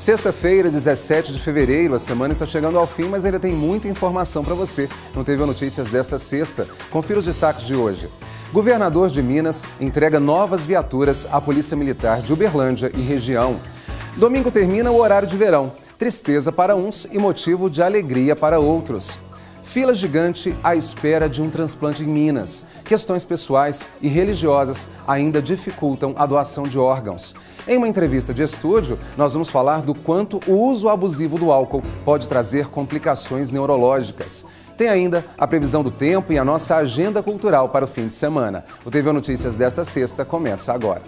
Sexta-feira, 17 de fevereiro, a semana está chegando ao fim, mas ainda tem muita informação para você no TV Notícias desta sexta. Confira os destaques de hoje. Governador de Minas entrega novas viaturas à Polícia Militar de Uberlândia e região. Domingo termina o horário de verão. Tristeza para uns e motivo de alegria para outros. Fila gigante à espera de um transplante em Minas. Questões pessoais e religiosas ainda dificultam a doação de órgãos. Em uma entrevista de estúdio, nós vamos falar do quanto o uso abusivo do álcool pode trazer complicações neurológicas. Tem ainda a previsão do tempo e a nossa agenda cultural para o fim de semana. O TV Notícias desta sexta começa agora.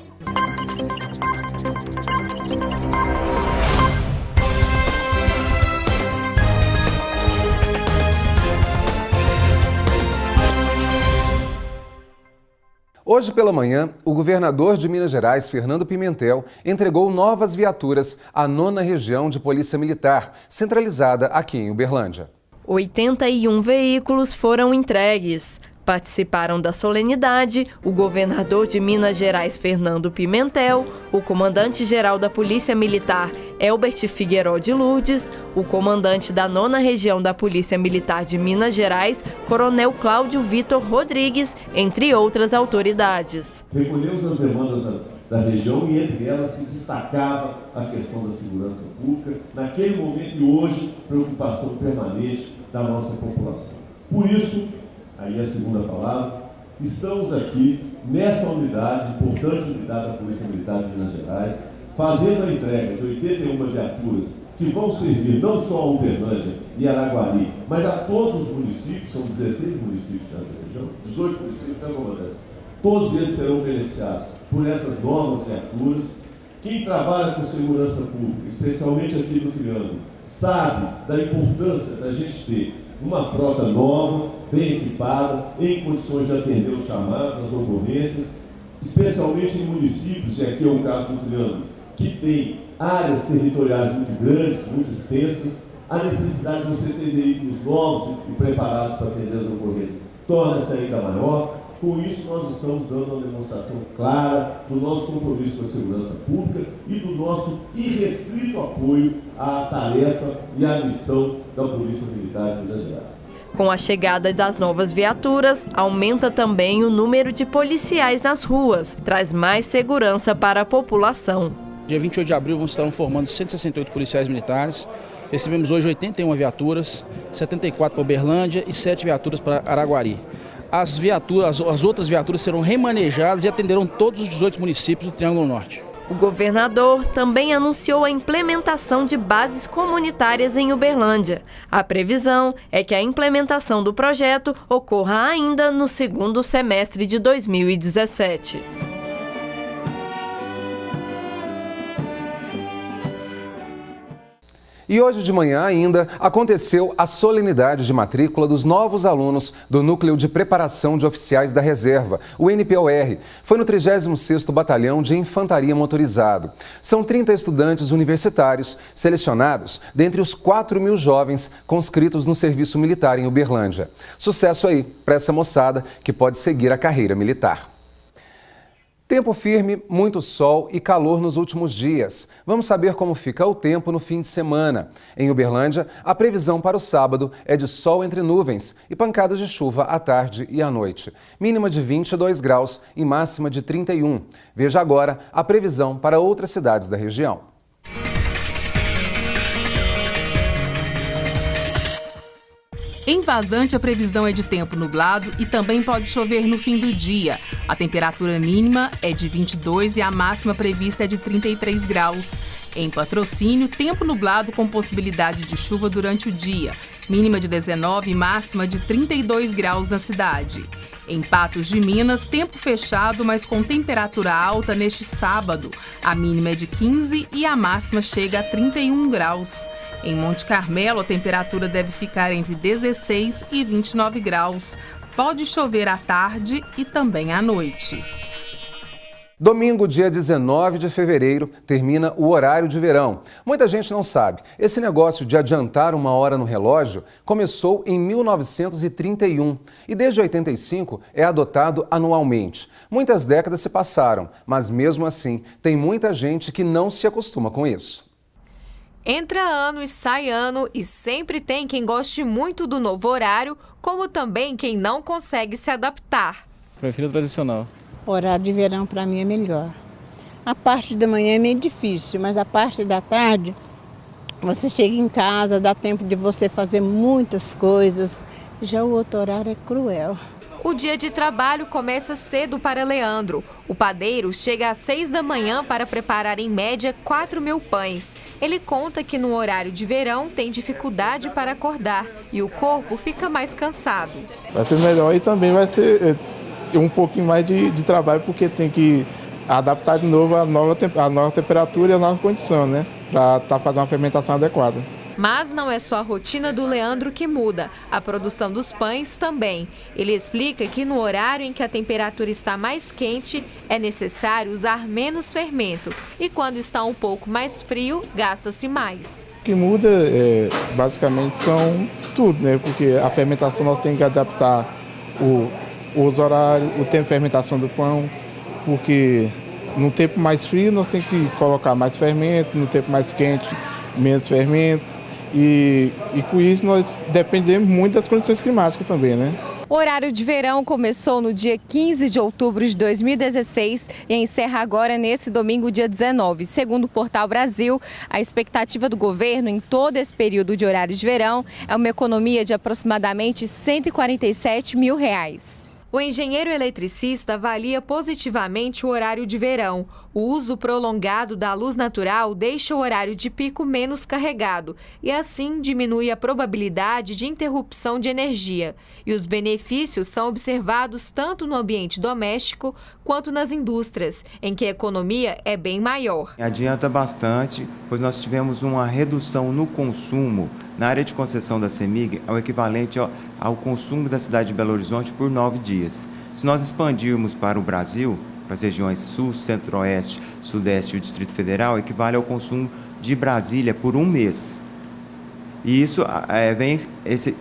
Hoje pela manhã, o governador de Minas Gerais, Fernando Pimentel, entregou novas viaturas à 9ª Região de Polícia Militar, centralizada aqui em Uberlândia. 81 veículos foram entregues. Participaram da solenidade o governador de Minas Gerais, Fernando Pimentel, o comandante-geral da Polícia Militar, Elbert Figueiró de Lourdes, o comandante da 9ª Região da Polícia Militar de Minas Gerais, Coronel Cláudio Vitor Rodrigues, entre outras autoridades. Recolhemos as demandas da região e entre elas se destacava a questão da segurança pública, naquele momento e hoje, preocupação permanente da nossa população. Por isso, aí a segunda palavra, estamos aqui nesta unidade, importante unidade da Polícia Militar de Minas Gerais, fazendo a entrega de 81 viaturas que vão servir não só a Uberlândia e Araguari, mas a todos os municípios, são 16 municípios dessa região, 18 municípios, né, comandante? Todos eles serão beneficiados por essas novas viaturas. Quem trabalha com segurança pública, especialmente aqui no Triângulo, sabe da importância da gente ter uma frota nova, bem equipada, em condições de atender os chamados, as ocorrências, especialmente em municípios, e aqui é o caso do Triângulo, que tem áreas territoriais muito grandes, muito extensas, a necessidade de você ter veículos novos e preparados para atender as ocorrências torna-se ainda maior. Com isso, nós estamos dando uma demonstração clara do nosso compromisso com a segurança pública e do nosso irrestrito apoio à tarefa e à missão da Polícia Militar de Minas Gerais. Com a chegada das novas viaturas, aumenta também o número de policiais nas ruas, traz mais segurança para a população. Dia 28 de abril, estarão formando 168 policiais militares. Recebemos hoje 81 viaturas, 74 para Uberlândia e 7 viaturas para Araguari. As outras viaturas serão remanejadas e atenderão todos os 18 municípios do Triângulo Norte. O governador também anunciou a implementação de bases comunitárias em Uberlândia. A previsão é que a implementação do projeto ocorra ainda no segundo semestre de 2017. E hoje de manhã ainda aconteceu a solenidade de matrícula dos novos alunos do Núcleo de Preparação de Oficiais da Reserva, o NPOR. Foi no 36º Batalhão de Infantaria Motorizado. São 30 estudantes universitários selecionados dentre os 4.000 jovens conscritos no serviço militar em Uberlândia. Sucesso aí para essa moçada que pode seguir a carreira militar. Tempo firme, muito sol e calor nos últimos dias. Vamos saber como fica o tempo no fim de semana. Em Uberlândia, a previsão para o sábado é de sol entre nuvens e pancadas de chuva à tarde e à noite. Mínima de 22 graus e máxima de 31. Veja agora a previsão para outras cidades da região. Em Vazante, a previsão é de tempo nublado e também pode chover no fim do dia. A temperatura mínima é de 22 e a máxima prevista é de 33 graus. Em Patrocínio, tempo nublado com possibilidade de chuva durante o dia. Mínima de 19 e máxima de 32 graus na cidade. Em Patos de Minas, tempo fechado, mas com temperatura alta neste sábado. A mínima é de 15 e a máxima chega a 31 graus. Em Monte Carmelo, a temperatura deve ficar entre 16 e 29 graus. Pode chover à tarde e também à noite. Domingo, dia 19 de fevereiro, termina o horário de verão. Muita gente não sabe. Esse negócio de adiantar uma hora no relógio começou em 1931 e desde 85 é adotado anualmente. Muitas décadas se passaram, mas mesmo assim tem muita gente que não se acostuma com isso. Entra ano e sai ano e sempre tem quem goste muito do novo horário, como também quem não consegue se adaptar. Prefiro o tradicional. O horário de verão para mim é melhor. A parte da manhã é meio difícil, mas a parte da tarde, você chega em casa, dá tempo de você fazer muitas coisas. Já o outro horário é cruel. O dia de trabalho começa cedo para Leandro. O padeiro chega às 6 da manhã para preparar em média 4.000 pães. Ele conta que no horário de verão tem dificuldade para acordar e o corpo fica mais cansado. Vai ser melhor e também vai ser um pouquinho mais de trabalho, porque tem que adaptar de novo a nova temperatura e a nova condição, né? Para fazer uma fermentação adequada. Mas não é só a rotina do Leandro que muda, a produção dos pães também. Ele explica que no horário em que a temperatura está mais quente, é necessário usar menos fermento. E quando está um pouco mais frio, gasta-se mais. O que muda, basicamente, são tudo, né? Porque a fermentação nós temos que adaptar os horários, o tempo de fermentação do pão, porque no tempo mais frio nós temos que colocar mais fermento, no tempo mais quente, menos fermento. E com isso nós dependemos muito das condições climáticas também, né? O horário de verão começou no dia 15 de outubro de 2016 e encerra agora nesse domingo, dia 19. Segundo o Portal Brasil, a expectativa do governo em todo esse período de horário de verão é uma economia de aproximadamente R$ 147 mil. O engenheiro eletricista avalia positivamente o horário de verão. O uso prolongado da luz natural deixa o horário de pico menos carregado e, assim, diminui a probabilidade de interrupção de energia. E os benefícios são observados tanto no ambiente doméstico quanto nas indústrias, em que a economia é bem maior. Adianta bastante, pois nós tivemos uma redução no consumo na área de concessão da CEMIG, ao equivalente ao consumo da cidade de Belo Horizonte por 9 dias. Se nós expandirmos para o Brasil, para as regiões Sul, Centro-Oeste, Sudeste e o Distrito Federal, equivale ao consumo de Brasília por 1 mês. E isso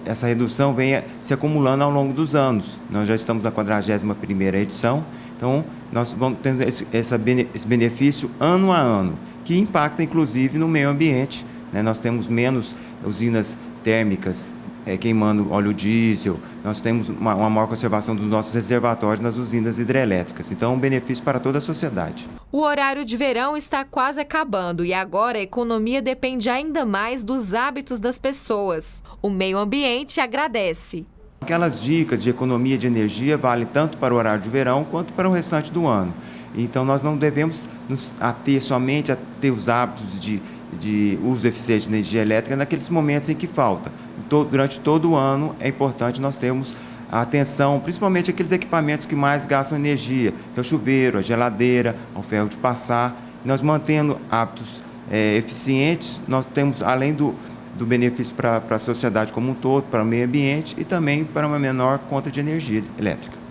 essa redução vem se acumulando ao longo dos anos. Nós já estamos na 41ª edição, então nós vamos ter esse benefício ano a ano, que impacta inclusive no meio ambiente, né? Nós temos menos usinas térmicas queimando óleo diesel, nós temos uma maior conservação dos nossos reservatórios nas usinas hidrelétricas. Então, é um benefício para toda a sociedade. O horário de verão está quase acabando e agora a economia depende ainda mais dos hábitos das pessoas. O meio ambiente agradece. Aquelas dicas de economia de energia valem tanto para o horário de verão quanto para o restante do ano. Então, nós não devemos nos ater somente a ter os hábitos de uso eficiente de energia elétrica naqueles momentos em que falta. Durante todo o ano é importante nós termos a atenção, principalmente aqueles equipamentos que mais gastam energia, que é o chuveiro, a geladeira, o ferro de passar. Nós mantendo hábitos eficientes, nós temos, além do benefício para a sociedade como um todo, para o meio ambiente e também para uma menor conta de energia elétrica.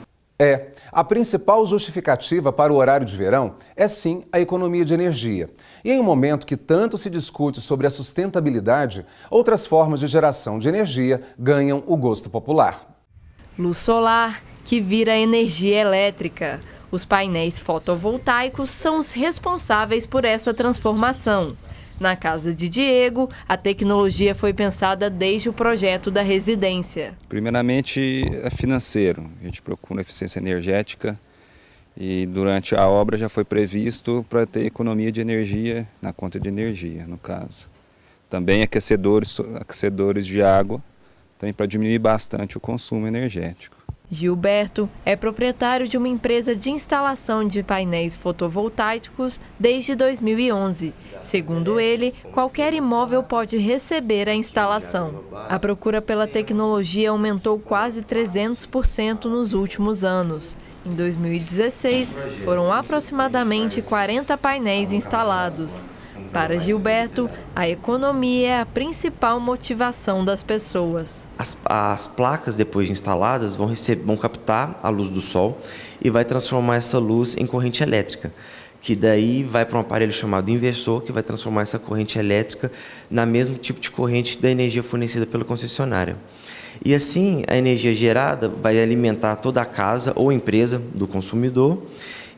A principal justificativa para o horário de verão é sim a economia de energia. E em um momento que tanto se discute sobre a sustentabilidade, outras formas de geração de energia ganham o gosto popular. Luz solar, que vira energia elétrica. Os painéis fotovoltaicos são os responsáveis por essa transformação. Na casa de Diego, a tecnologia foi pensada desde o projeto da residência. Primeiramente, é financeiro. A gente procura eficiência energética e durante a obra já foi previsto para ter economia de energia na conta de energia, no caso. Também aquecedores de água, também para diminuir bastante o consumo energético. Gilberto é proprietário de uma empresa de instalação de painéis fotovoltaicos desde 2011. Segundo ele, qualquer imóvel pode receber a instalação. A procura pela tecnologia aumentou quase 300% nos últimos anos. Em 2016, foram aproximadamente 40 painéis instalados. Para Gilberto, a economia é a principal motivação das pessoas. As placas, depois de instaladas, vão captar a luz do sol e vai transformar essa luz em corrente elétrica, que daí vai para um aparelho chamado inversor, que vai transformar essa corrente elétrica na mesmo tipo de corrente da energia fornecida pela concessionária. E assim, a energia gerada vai alimentar toda a casa ou empresa do consumidor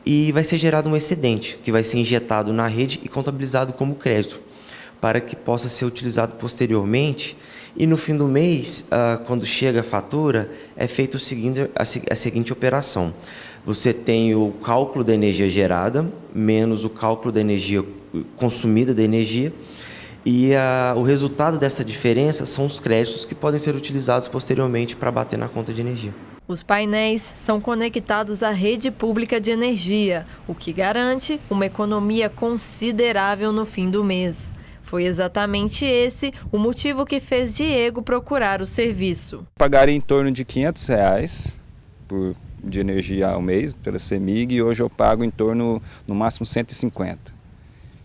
e vai ser gerado um excedente, que vai ser injetado na rede e contabilizado como crédito. para que possa ser utilizado posteriormente. E no fim do mês, quando chega a fatura, é feito a seguinte operação. Você tem o cálculo da energia gerada, menos o cálculo da energia consumida da energia, e o resultado dessa diferença são os créditos que podem ser utilizados posteriormente para bater na conta de energia. Os painéis são conectados à rede pública de energia, o que garante uma economia considerável no fim do mês. Foi exatamente esse o motivo que fez Diego procurar o serviço. Pagaria em torno de R$500 de energia ao mês pela CEMIG, e hoje eu pago em torno, no máximo, 150.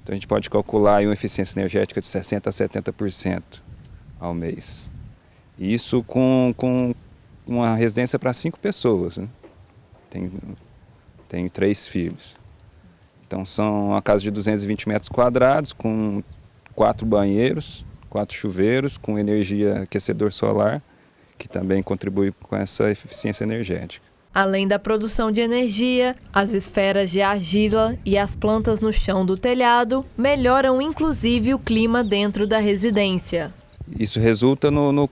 Então a gente pode calcular aí uma eficiência energética de 60% a 70% ao mês. Isso com uma residência para 5 pessoas, né? Tenho 3 filhos. Então são uma casa de 220 metros quadrados, com 4 banheiros, 4 chuveiros, com energia aquecedor solar, que também contribui com essa eficiência energética. Além da produção de energia, as esferas de argila e as plantas no chão do telhado melhoram inclusive o clima dentro da residência. Isso resulta na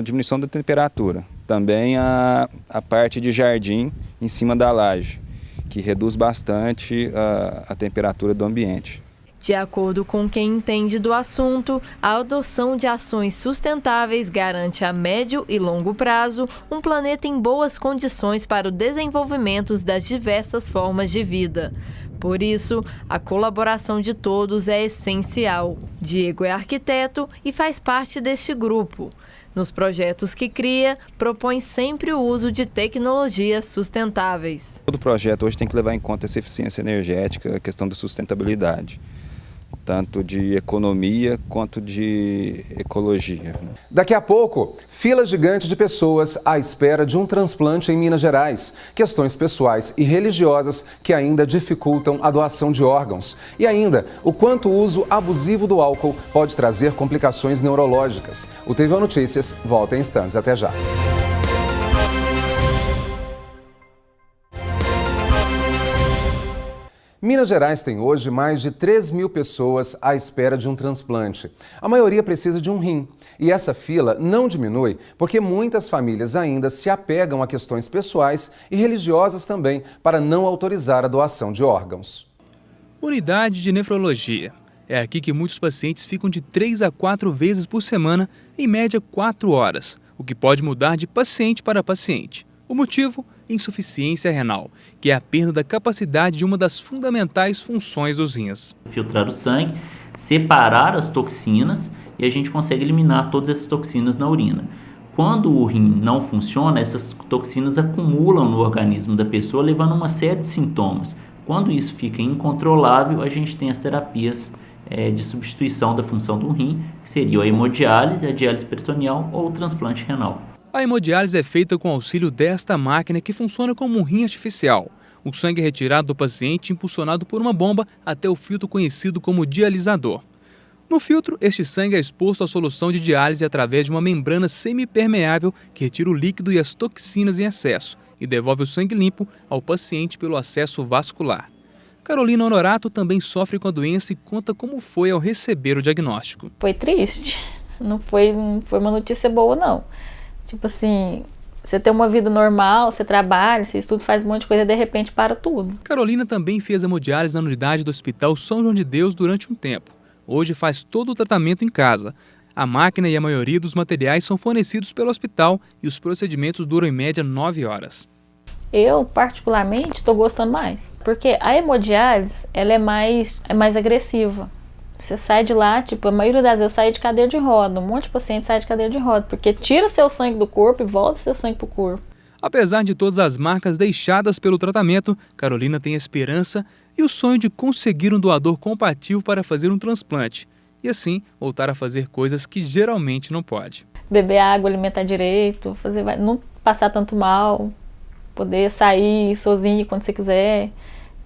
diminuição da temperatura. Também a parte de jardim em cima da laje, que reduz bastante a temperatura do ambiente. De acordo com quem entende do assunto, a adoção de ações sustentáveis garante a médio e longo prazo um planeta em boas condições para o desenvolvimento das diversas formas de vida. Por isso, a colaboração de todos é essencial. Diego é arquiteto e faz parte deste grupo. Nos projetos que cria, propõe sempre o uso de tecnologias sustentáveis. Todo projeto hoje tem que levar em conta essa eficiência energética, a questão da sustentabilidade, tanto de economia quanto de ecologia. Daqui a pouco, fila gigante de pessoas à espera de um transplante em Minas Gerais. Questões pessoais e religiosas que ainda dificultam a doação de órgãos. E ainda, o quanto o uso abusivo do álcool pode trazer complicações neurológicas. O TVO Notícias volta em instantes. Até já. Minas Gerais tem hoje mais de 3.000 pessoas à espera de um transplante. A maioria precisa de um rim. E essa fila não diminui porque muitas famílias ainda se apegam a questões pessoais e religiosas também para não autorizar a doação de órgãos. Unidade de nefrologia. É aqui que muitos pacientes ficam de 3 a 4 vezes por semana, em média 4 horas, o que pode mudar de paciente para paciente. O motivo? Insuficiência renal, que é a perda da capacidade de uma das fundamentais funções dos rins. Filtrar o sangue, separar as toxinas e a gente consegue eliminar todas essas toxinas na urina. Quando o rim não funciona, essas toxinas acumulam no organismo da pessoa, levando a uma série de sintomas. Quando isso fica incontrolável, a gente tem as terapias de substituição da função do rim, que seria a hemodiálise, a diálise peritoneal ou o transplante renal. A hemodiálise é feita com auxílio desta máquina que funciona como um rim artificial. O sangue é retirado do paciente impulsionado por uma bomba até o filtro conhecido como dialisador. No filtro, este sangue é exposto à solução de diálise através de uma membrana semipermeável que retira o líquido e as toxinas em excesso e devolve o sangue limpo ao paciente pelo acesso vascular. Carolina Honorato também sofre com a doença e conta como foi ao receber o diagnóstico. Foi triste, não foi uma notícia boa não. Tipo assim, você tem uma vida normal, você trabalha, você estuda, faz um monte de coisa e de repente para tudo. Carolina também fez hemodiálise na unidade do Hospital São João de Deus durante um tempo. Hoje faz todo o tratamento em casa. A máquina e a maioria dos materiais são fornecidos pelo hospital e os procedimentos duram em média 9 horas. Eu, particularmente, estou gostando mais. Porque a hemodiálise, ela é mais agressiva. Você sai de lá, tipo, a maioria das vezes eu saio de cadeira de roda. Um monte de paciente sai de cadeira de roda, porque tira seu sangue do corpo e volta seu sangue pro corpo. Apesar de todas as marcas deixadas pelo tratamento, Carolina tem a esperança e o sonho de conseguir um doador compatível para fazer um transplante. E assim, voltar a fazer coisas que geralmente não pode. Beber água, alimentar direito, não passar tanto mal, poder sair sozinho quando você quiser,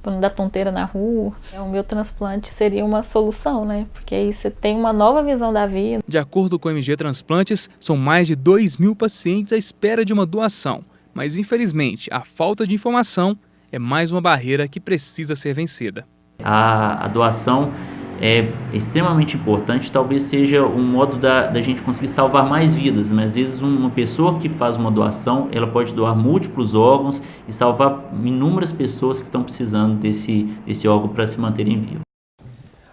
para não dar tonteira na rua. O meu transplante seria uma solução, né? Porque aí você tem uma nova visão da vida. De acordo com o MG Transplantes, são mais de 2.000 pacientes à espera de uma doação. Mas, infelizmente, a falta de informação é mais uma barreira que precisa ser vencida. A doação é extremamente importante, talvez seja um modo da gente conseguir salvar mais vidas, mas às vezes uma pessoa que faz uma doação, ela pode doar múltiplos órgãos e salvar inúmeras pessoas que estão precisando desse órgão para se manterem vivas.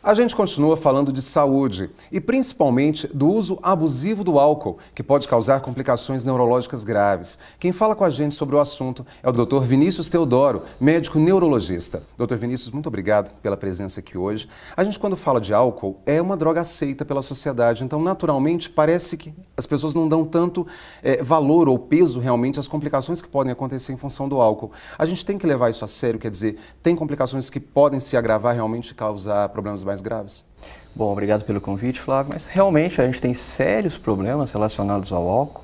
A gente continua falando de saúde e principalmente do uso abusivo do álcool, que pode causar complicações neurológicas graves. Quem fala com a gente sobre o assunto é o Dr. Vinícius Teodoro, médico neurologista. Dr. Vinícius, muito obrigado pela presença aqui hoje. A gente, quando fala de álcool, é uma droga aceita pela sociedade, então naturalmente parece que as pessoas não dão tanto valor ou peso realmente às complicações que podem acontecer em função do álcool. A gente tem que levar isso a sério, quer dizer, tem complicações que podem se agravar realmente e causar problemas mais graves? Bom, obrigado pelo convite, Flávio, mas realmente a gente tem sérios problemas relacionados ao álcool,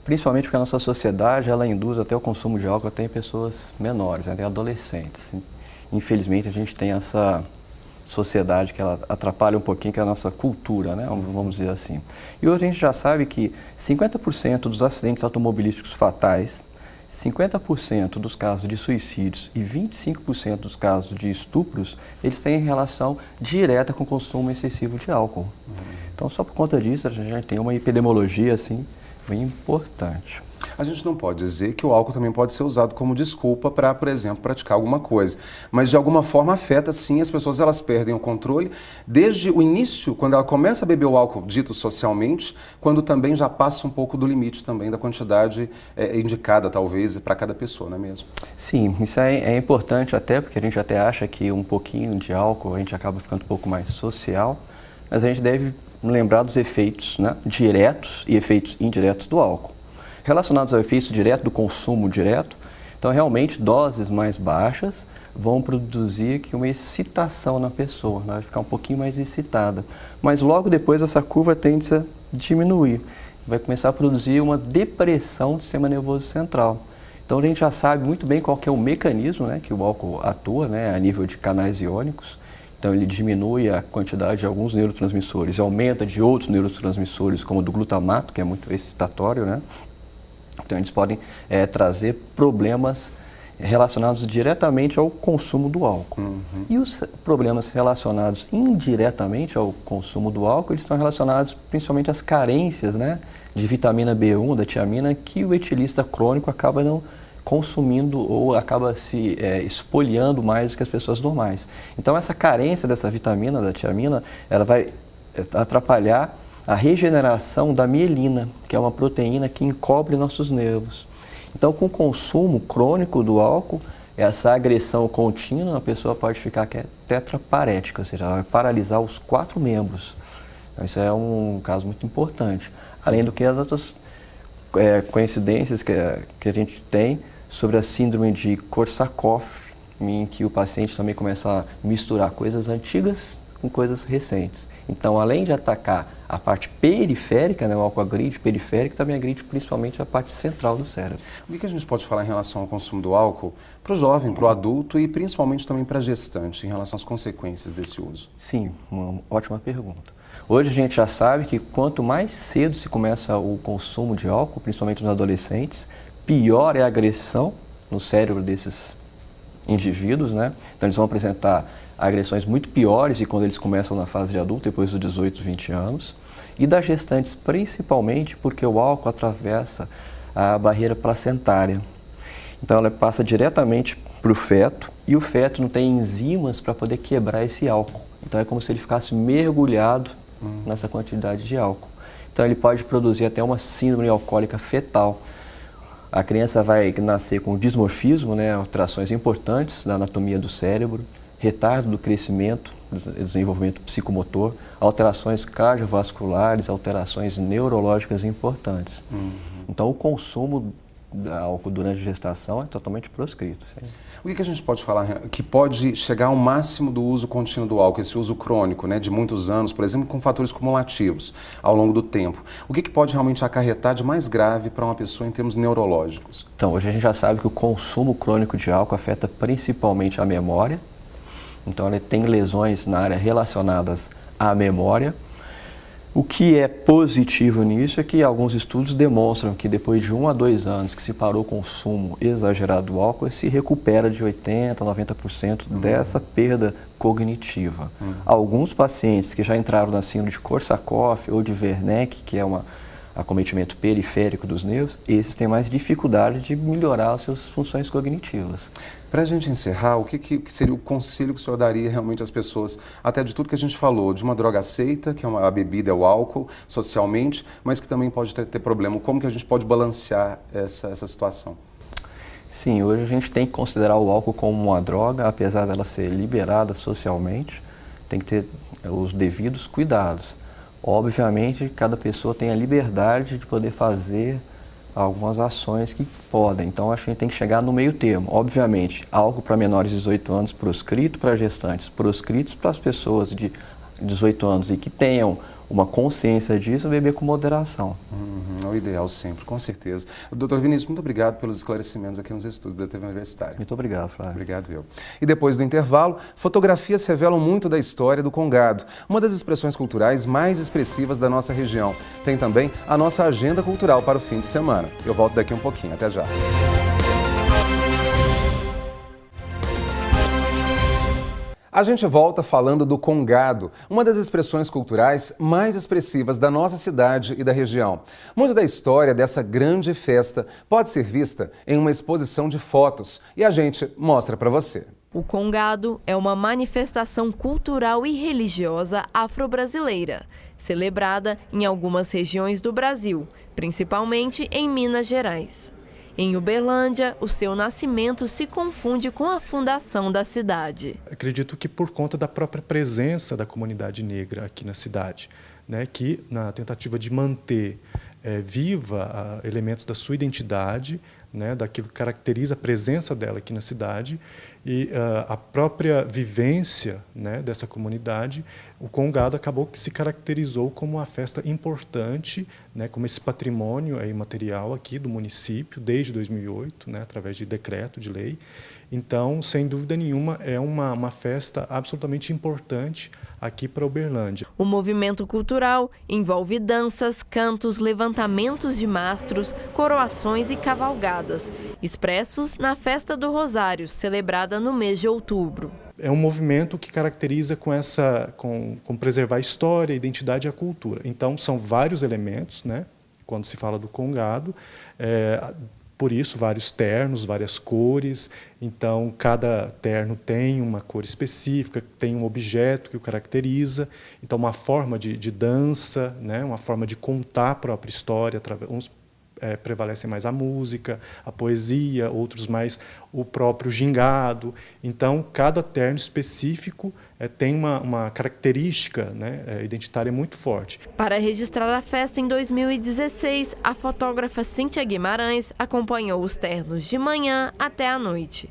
principalmente porque a nossa sociedade, ela induz até o consumo de álcool até em pessoas menores, até adolescentes. Infelizmente, a gente tem essa sociedade que ela atrapalha um pouquinho, que é a nossa cultura, né? Vamos dizer assim. E hoje a gente já sabe que 50% dos acidentes automobilísticos fatais, 50% dos casos de suicídios e 25% dos casos de estupros, eles têm relação direta com o consumo excessivo de álcool. Então, só por conta disso, a gente tem uma epidemiologia, assim, bem importante. A gente não pode dizer que o álcool também pode ser usado como desculpa para, por exemplo, praticar alguma coisa. Mas, de alguma forma, afeta, sim, as pessoas, elas perdem o controle desde o início, quando ela começa a beber o álcool, dito socialmente, quando também já passa um pouco do limite também da quantidade indicada, talvez, para cada pessoa, não é mesmo? Sim, isso é importante até, porque a gente até acha que um pouquinho de álcool a gente acaba ficando um pouco mais social, mas a gente deve lembrar dos efeitos, né, diretos e efeitos indiretos do álcool. Relacionados ao efeito direto do consumo direto, então realmente doses mais baixas vão produzir aqui uma excitação na pessoa, ela vai ficar um pouquinho mais excitada. Mas logo depois essa curva tende a diminuir, vai começar a produzir uma depressão do sistema nervoso central. Então a gente já sabe muito bem qual que é o mecanismo, né, que o álcool atua, né, a nível de canais iônicos. Então ele diminui a quantidade de alguns neurotransmissores, aumenta de outros neurotransmissores, como o do glutamato, que é muito excitatório, né? Então eles podem trazer problemas relacionados diretamente ao consumo do álcool. E os problemas relacionados indiretamente ao consumo do álcool, eles estão relacionados principalmente às carências, né, de vitamina B1, da tiamina, que o etilista crônico acaba não consumindo ou acaba se espoliando mais do que as pessoas normais. Então essa carência dessa vitamina, da tiamina, ela vai atrapalhar a regeneração da mielina, que é uma proteína que encobre nossos nervos. Então, com o consumo crônico do álcool, essa agressão contínua, a pessoa pode ficar tetraparética, ou seja, ela vai paralisar os 4 membros. Então, isso é um caso muito importante. Além do que as outras coincidências que a gente tem sobre a síndrome de Korsakoff, em que o paciente também começa a misturar coisas antigas com coisas recentes. Então, além de atacar a parte periférica, né, o álcool agride periférico, também agride principalmente a parte central do cérebro. O que a gente pode falar em relação ao consumo do álcool para o jovem, para o adulto e principalmente também para a gestante, em relação às consequências desse uso? Sim, uma ótima pergunta. Hoje a gente já sabe que quanto mais cedo se começa o consumo de álcool, principalmente nos adolescentes, pior é a agressão no cérebro desses indivíduos, né? Então eles vão apresentar agressões muito piores e quando eles começam na fase de adulto, depois dos 18, 20 anos. E das gestantes principalmente porque o álcool atravessa a barreira placentária. Então ela passa diretamente para o feto e o feto não tem enzimas para poder quebrar esse álcool. Então é como se ele ficasse mergulhado nessa quantidade de álcool. Então ele pode produzir até uma síndrome alcoólica fetal. A criança vai nascer com dismorfismo, né, alterações importantes da anatomia do cérebro, retardo do crescimento, desenvolvimento psicomotor, alterações cardiovasculares, alterações neurológicas importantes. Então o consumo de álcool durante a gestação é totalmente proscrito. Sim. O que a gente pode falar que pode chegar ao máximo do uso contínuo do álcool, esse uso crônico, né, de muitos anos, por exemplo, com fatores cumulativos ao longo do tempo? O que pode realmente acarretar de mais grave para uma pessoa em termos neurológicos? Então, hoje a gente já sabe que o consumo crônico de álcool afeta principalmente a memória. Então, ele tem lesões na área relacionadas à memória. O que é positivo nisso é que alguns estudos demonstram que depois de 1 a 2 anos que se parou o consumo exagerado do álcool, se recupera de 80% a 90% dessa perda cognitiva. Alguns pacientes que já entraram na síndrome de Korsakoff ou de Wernicke, que é um acometimento periférico dos nervos, esses têm mais dificuldade de melhorar as suas funções cognitivas. Para a gente encerrar, o que seria o conselho que o senhor daria realmente às pessoas, até de tudo que a gente falou, de uma droga aceita, que é a bebida, é o álcool, socialmente, mas que também pode ter problema. Como que a gente pode balancear essa situação? Sim, hoje a gente tem que considerar o álcool como uma droga, apesar dela ser liberada socialmente, tem que ter os devidos cuidados. Obviamente, cada pessoa tem a liberdade de poder fazer algumas ações que podem. Então, acho que a gente tem que chegar no meio termo. Obviamente, álcool para menores de 18 anos proscrito para gestantes, proscritos para as pessoas de 18 anos e que tenham uma consciência disso, beber com moderação. É o ideal sempre, com certeza. Dr. Vinícius, muito obrigado pelos esclarecimentos aqui nos estudos da TV Universitária. Muito obrigado, Flávio. Obrigado, eu. E depois do intervalo, fotografias revelam muito da história do Congado, uma das expressões culturais mais expressivas da nossa região. Tem também a nossa agenda cultural para o fim de semana. Eu volto daqui um pouquinho. Até já. A gente volta falando do Congado, uma das expressões culturais mais expressivas da nossa cidade e da região. Muito da história dessa grande festa pode ser vista em uma exposição de fotos e a gente mostra para você. O Congado é uma manifestação cultural e religiosa afro-brasileira, celebrada em algumas regiões do Brasil, principalmente em Minas Gerais. Em Uberlândia, o seu nascimento se confunde com a fundação da cidade. Acredito que por conta da própria presença da comunidade negra aqui na cidade, né, que na tentativa de manter viva elementos da sua identidade, né, daquilo que caracteriza a presença dela aqui na cidade e a própria vivência, né, dessa comunidade, o Congado acabou que se caracterizou como uma festa importante, né, como esse patrimônio imaterial aqui do município desde 2008, né, através de decreto de lei. Então, sem dúvida nenhuma, é uma festa absolutamente importante aqui para Uberlândia. O movimento cultural envolve danças, cantos, levantamentos de mastros, coroações e cavalgadas, expressos na Festa do Rosário, celebrada no mês de outubro. É um movimento que caracteriza com preservar a história, a identidade e a cultura. Então, são vários elementos, né, quando se fala do Congado. Por isso, vários ternos, várias cores. Então, cada terno tem uma cor específica, tem um objeto que o caracteriza. Então, uma forma de dança, né? Uma forma de contar a própria história. Uns prevalecem mais a música, a poesia, outros mais o próprio gingado. Então, cada terno específico tem uma característica, né, identitária muito forte. Para registrar a festa em 2016, a fotógrafa Cíntia Guimarães acompanhou os ternos de manhã até a noite.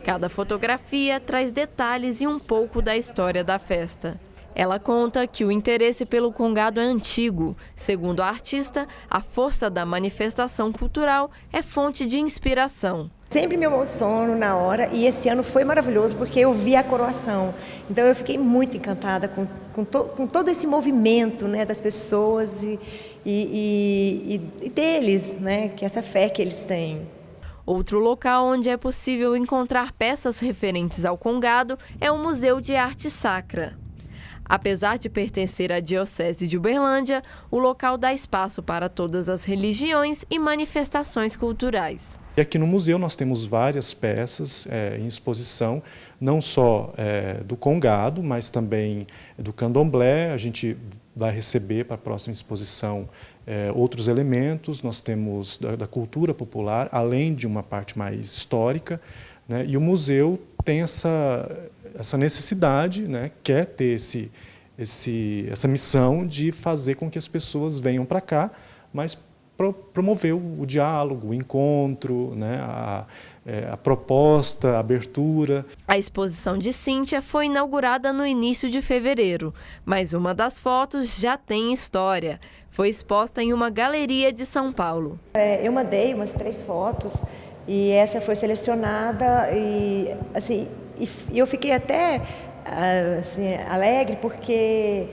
Cada fotografia traz detalhes e um pouco da história da festa. Ela conta que o interesse pelo Congado é antigo. Segundo a artista, a força da manifestação cultural é fonte de inspiração. Sempre me emociono na hora e esse ano foi maravilhoso porque eu vi a coroação. Então eu fiquei muito encantada com todo esse movimento, né, das pessoas e deles, né, que essa fé que eles têm. Outro local onde é possível encontrar peças referentes ao Congado é o Museu de Arte Sacra. Apesar de pertencer à Diocese de Uberlândia, o local dá espaço para todas as religiões e manifestações culturais. E aqui no museu nós temos várias peças em exposição, não só do Congado, mas também do Candomblé. A gente vai receber para a próxima exposição outros elementos. Nós temos da cultura popular, além de uma parte mais histórica, né? E o museu tem essa necessidade, né? Quer ter essa missão de fazer com que as pessoas venham para cá, mas promover o diálogo, o encontro, né? A proposta, a abertura. A exposição de Cíntia foi inaugurada no início de fevereiro, mas uma das fotos já tem história. Foi exposta em uma galeria de São Paulo. Eu mandei umas 3 fotos e essa foi selecionada e assim, eu fiquei até assim, alegre porque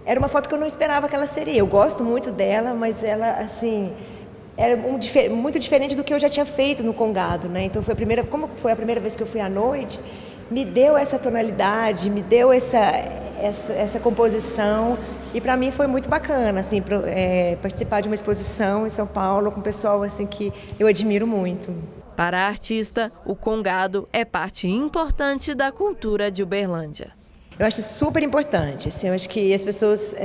era uma foto que eu não esperava que ela seria. Eu gosto muito dela, mas ela, assim, era muito diferente do que eu já tinha feito no Congado, né? Então, como foi a primeira vez que eu fui à noite, me deu essa tonalidade, me deu essa composição, e para mim foi muito bacana, assim, participar de uma exposição em São Paulo com um pessoal, assim, que eu admiro muito. Para a artista, o Congado é parte importante da cultura de Uberlândia. Eu acho super importante, assim, eu acho que as pessoas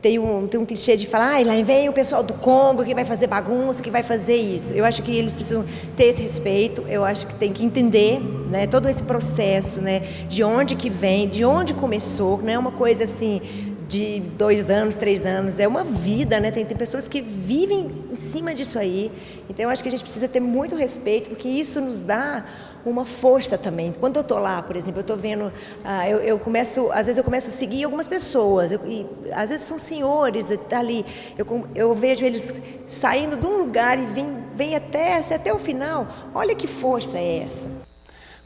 têm um clichê de falar, lá vem o pessoal do Congo que vai fazer bagunça, que vai fazer isso. Eu acho que eles precisam ter esse respeito, eu acho que tem que entender, né, todo esse processo, né, de onde que vem, de onde começou, não é uma coisa assim de 2 anos, 3 anos, é uma vida, né, tem pessoas que vivem em cima disso aí. Então eu acho que a gente precisa ter muito respeito, porque isso nos dá uma força também. Quando eu estou lá, por exemplo, eu estou vendo, às vezes eu começo a seguir algumas pessoas, e às vezes são senhores ali, eu vejo eles saindo de um lugar e vem até o final. Olha que força é essa.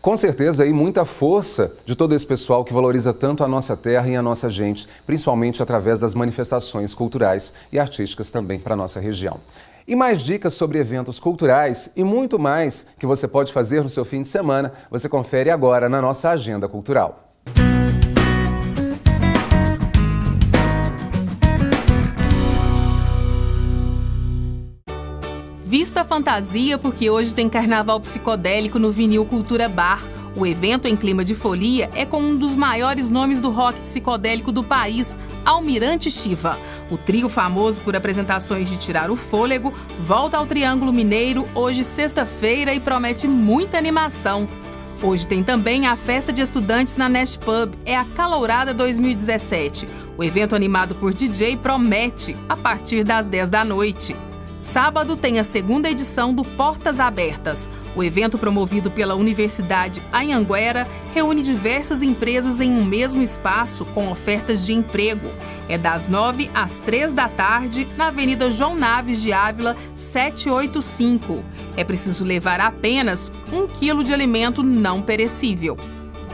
Com certeza, aí muita força de todo esse pessoal que valoriza tanto a nossa terra e a nossa gente, principalmente através das manifestações culturais e artísticas também para a nossa região. E mais dicas sobre eventos culturais e muito mais que você pode fazer no seu fim de semana, você confere agora na nossa Agenda Cultural. Vista a fantasia, porque hoje tem carnaval psicodélico no Vinil Cultura Bar. O evento em clima de folia é com um dos maiores nomes do rock psicodélico do país, Almirante Shiva. O trio, famoso por apresentações de tirar o fôlego, volta ao Triângulo Mineiro hoje, sexta-feira, e promete muita animação. Hoje tem também a festa de estudantes na Nest Pub, é a Calourada 2017. O evento, animado por DJ, promete a partir das 10 da noite. Sábado tem a 2ª edição do Portas Abertas. O evento, promovido pela Universidade Anhanguera, reúne diversas empresas em um mesmo espaço com ofertas de emprego. É das 9 às 3 da tarde, na Avenida João Naves de Ávila, 785. É preciso levar apenas 1 quilo de alimento não perecível.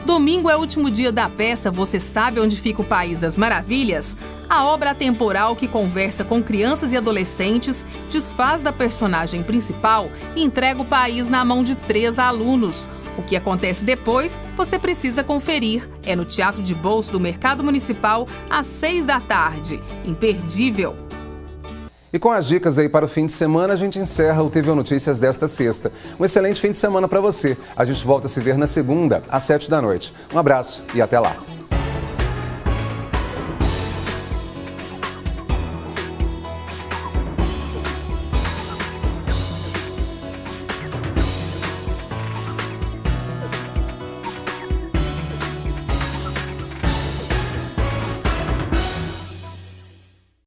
Domingo é o último dia da peça Você Sabe Onde Fica o País das Maravilhas? A obra atemporal que conversa com crianças e adolescentes, desfaz da personagem principal e entrega o país na mão de 3 alunos. O que acontece depois, você precisa conferir. É no Teatro de Bolso do Mercado Municipal, às 6 da tarde. Imperdível! E com as dicas aí para o fim de semana, a gente encerra o TV Notícias desta sexta. Um excelente fim de semana para você. A gente volta a se ver na segunda, às 7 da noite. Um abraço e até lá.